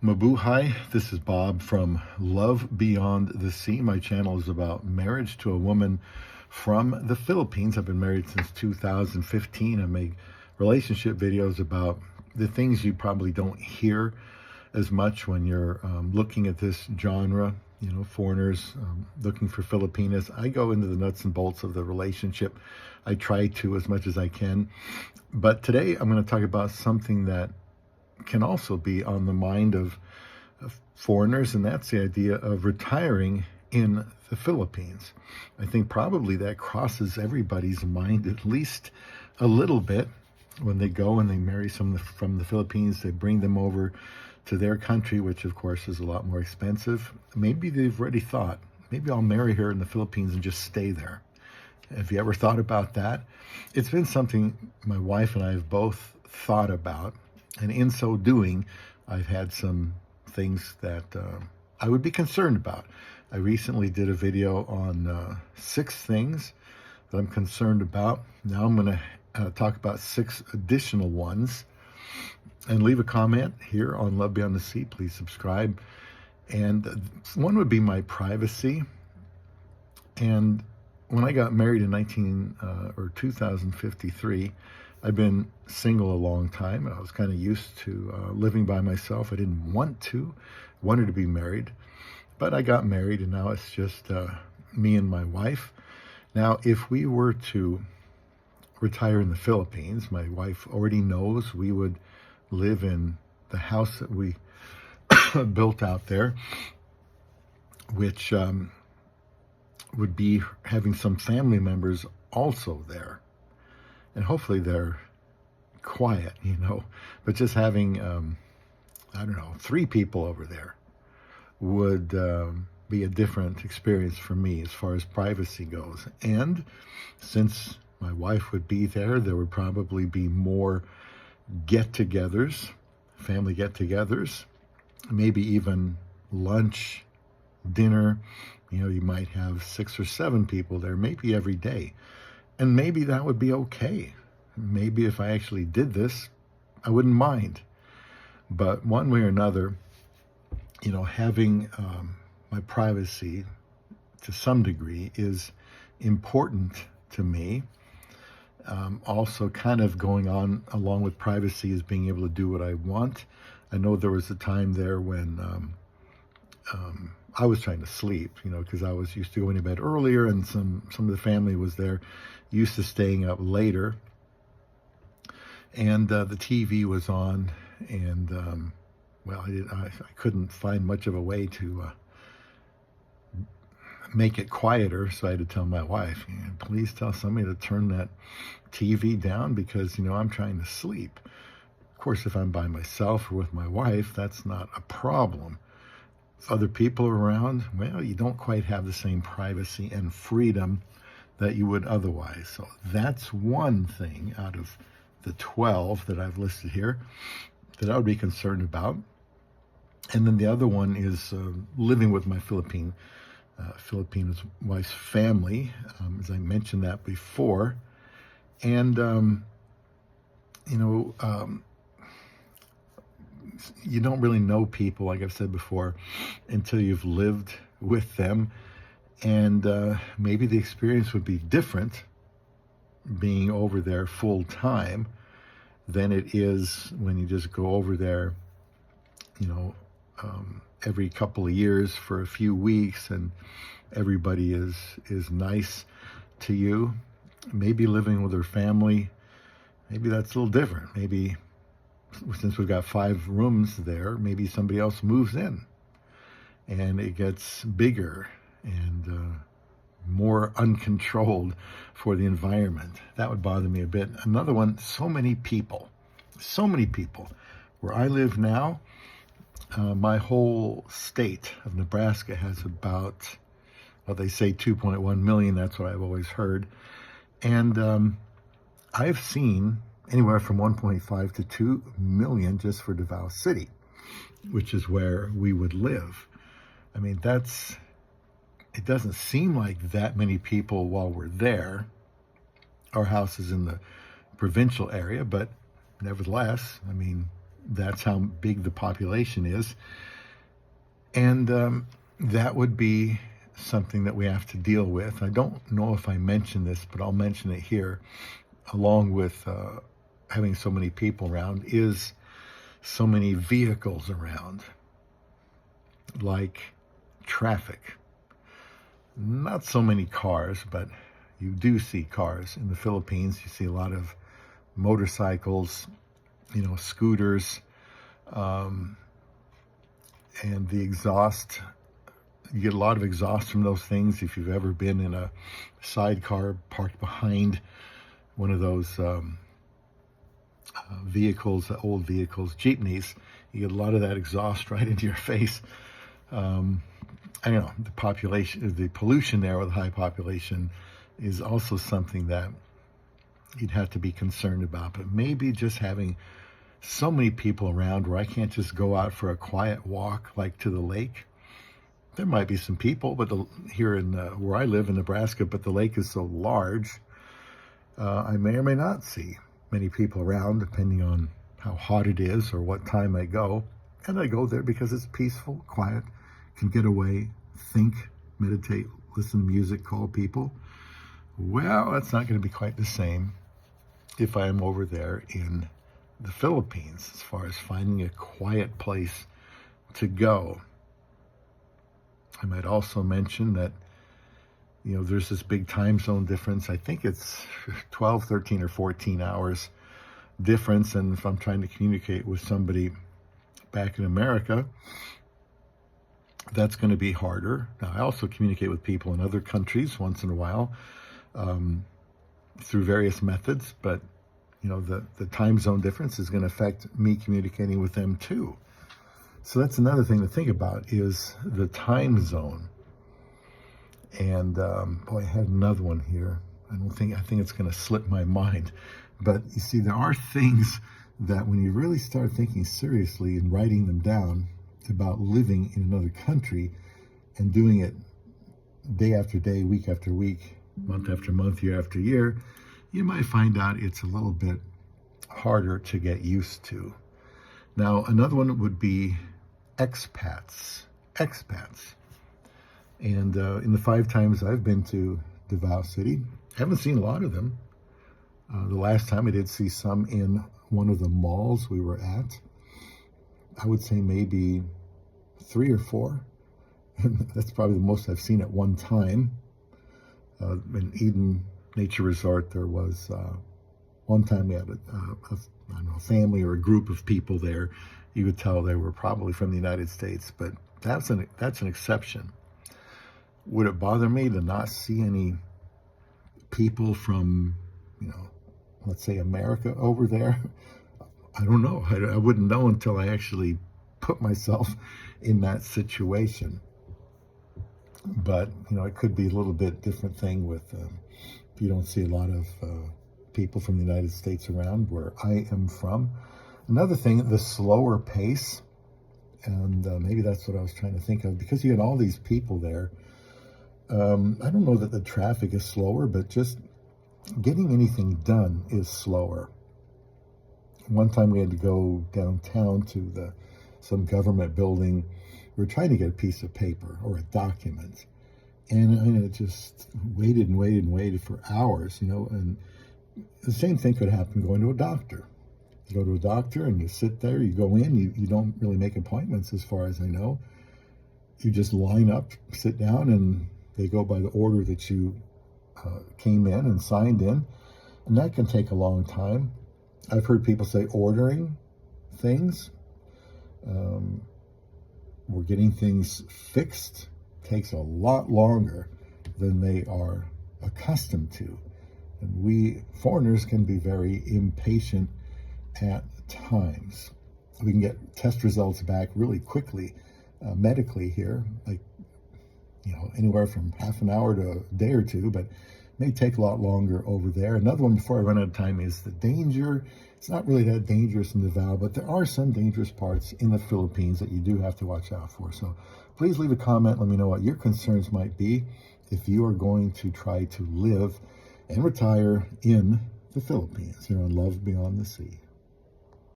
Mabuhay, this is Bob from Love Beyond the Sea. My channel is about marriage to a woman from the Philippines. I've been married since 2015. I make relationship videos about the things you probably don't hear as much when you're looking at this genre. You know, foreigners looking for Filipinas. I go into the nuts and bolts of the relationship. I try to as much as I can. But today I'm going to talk about something that can also be on the mind of foreigners, and that's the idea of retiring in the Philippines. I think probably that crosses everybody's mind at least a little bit when they go and they marry someone from the Philippines. They bring them over to their country, which of course is a lot more expensive. Maybe they've already thought, maybe I'll marry her in the Philippines and just stay there. Have you ever thought about that? It's been something my wife and I have both thought about. And in so doing, I've had some things that I would be concerned about. I recently did a video on 6 things that I'm concerned about. Now I'm going to talk about 6 additional ones. And leave a comment here on Love Beyond the Sea. Please subscribe. And one would be my privacy. And when I got married in 2053, I've been single a long time. I was kind of used to living by myself. I didn't wanted to be married, but I got married, and now it's just me and my wife. Now, if we were to retire in the Philippines, my wife already knows we would live in the house that we built out there, which would be having some family members also there. And hopefully they're quiet, but just having, 3 people over there would be a different experience for me as far as privacy goes. And since my wife would be there, there would probably be more get-togethers, family get-togethers, maybe even lunch, dinner. You might have 6 or 7 people there, maybe every day. And maybe that would be okay. Maybe if I actually did this, I wouldn't mind. But one way or another, having my privacy to some degree is important to me. Also kind of going on along with privacy is being able to do what I want. I know there was a time there when I was trying to sleep, because I was used to going to bed earlier, and some of the family was there, used to staying up later, and the TV was on, and I couldn't find much of a way to make it quieter, so I had to tell my wife, please tell somebody to turn that TV down, because I'm trying to sleep. Of course, if I'm by myself or with my wife, that's not a problem. If other people are around, you don't quite have the same privacy and freedom that you would otherwise. So that's one thing out of the 12 that I've listed here that I would be concerned about. And then the other one is living with my Filipino wife's family, as I mentioned that before. And, you don't really know people, like I've said before, until you've lived with them. And maybe the experience would be different being over there full time than it is when you just go over there, every couple of years for a few weeks, and everybody is nice to you. Maybe living with her family, maybe that's a little different. Maybe since we've got 5 rooms there, maybe somebody else moves in and it gets bigger and more uncontrolled for the environment. That would bother me a bit. Another one, so many people. Where I live now, my whole state of Nebraska has about, they say 2.1 million. That's what I've always heard. And I've seen anywhere from 1.5 to 2 million just for Davao City, which is where we would live. I mean, it doesn't seem like that many people while we're there. Our house is in the provincial area, but nevertheless, That's how big the population is. And that would be something that we have to deal with. I don't know if I mentioned this, but I'll mention it here. Along with having so many people around is so many vehicles around, like traffic. Not so many cars, but you do see cars in the Philippines. You see a lot of motorcycles, scooters, and the exhaust. You get a lot of exhaust from those things. If you've ever been in a sidecar parked behind one of those vehicles, old vehicles, jeepneys, you get a lot of that exhaust right into your face. I don't know, the pollution there with a high population is also something that you'd have to be concerned about. But maybe just having so many people around where I can't just go out for a quiet walk like to the lake. There might be some people, but here in where I live in Nebraska, but the lake is so large, I may or may not see many people around, depending on how hot it is or what time I go. And I go there because it's peaceful, quiet, can get away, think, meditate, listen to music, call people. Well, that's not going to be quite the same if I am over there in the Philippines, as far as finding a quiet place to go. I might also mention that, there's this big time zone difference. I think it's 12, 13, or 14 hours difference. And if I'm trying to communicate with somebody back in America, that's going to be harder. Now, I also communicate with people in other countries once in a while through various methods, but, the time zone difference is going to affect me communicating with them too. So that's another thing to think about is the time zone. And I had another one here. I think it's going to slip my mind. But you see, there are things that when you really start thinking seriously and writing them down about living in another country and doing it day after day, week after week, month after month, year after year, you might find out it's a little bit harder to get used to. Now, another one would be expats. And in the 5 times I've been to Davao City, I haven't seen a lot of them. The last time I did see some in one of the malls we were at. I would say maybe 3 or 4. And that's probably the most I've seen at one time. In Eden Nature Resort, there was one time we had a family or a group of people there. You could tell they were probably from the United States, but that's an exception. Would it bother me to not see any people from, let's say America over there? I don't know. I wouldn't know until I actually put myself in that situation. But, it could be a little bit different thing with if you don't see a lot of people from the United States around where I am from. Another thing, the slower pace, and maybe that's what I was trying to think of, because you had all these people there. I don't know that the traffic is slower, but just getting anything done is slower. One time we had to go downtown to some government building. We were trying to get a piece of paper or a document, and I just waited for hours, and the same thing could happen going to a doctor. You go to a doctor and you sit there, you go in, you don't really make appointments as far as I know. You just line up, sit down, and they go by the order that you came in and signed in, and that can take a long time. I've heard people say ordering things. We're getting things fixed takes a lot longer than they are accustomed to. And we foreigners can be very impatient at times. We can get test results back really quickly medically here, like anywhere from half an hour to a day or two, but it may take a lot longer over there. Another one before I run out of time is the danger. It's not really that dangerous in Davao, but there are some dangerous parts in the Philippines that you do have to watch out for. So please leave a comment. Let me know what your concerns might be if you are going to try to live and retire in the Philippines here on Love Beyond the Sea.